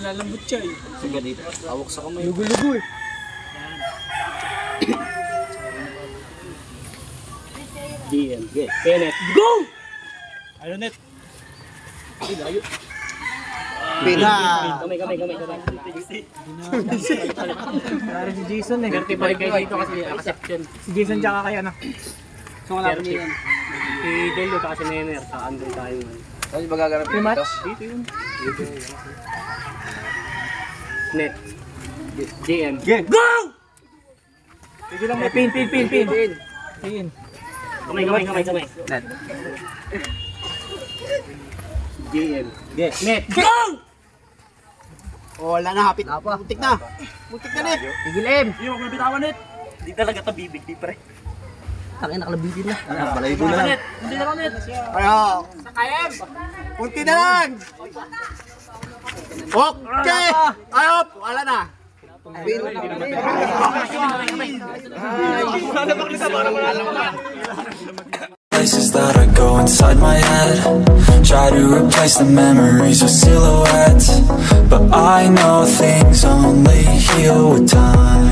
nalalambot siya eh. Sige dito. Hawak sa kamay. Lugo-lugo eh. DM. Kenneth. Go! Ayaw net. Ay, layo. Pina. Kamay. Para si Jason eh. 35 kayo dito kasi acception. Si Jason tsaka kay ano. So wala pa niyan. Si Delio kasi Nenner. Sa Android tayo. Ano ba gaganap Rematch? Dito yun. Net. JM. Go! Sige lang may pin. Pin. Kamay. Net. JM. Net. Go! Oh, wala na, hapit. Muntik na net. Tigil Hindi mo bitawan net. Hindi talaga ito bibig di pre. Tangin nakalabigin na. Balayibo na lang. Hindi na lang net. Ayo. Munti na lang. Okay. Ayop, wala na. Places that I go inside my head, try to replace the memories with silhouettes, but I know things only heal with time.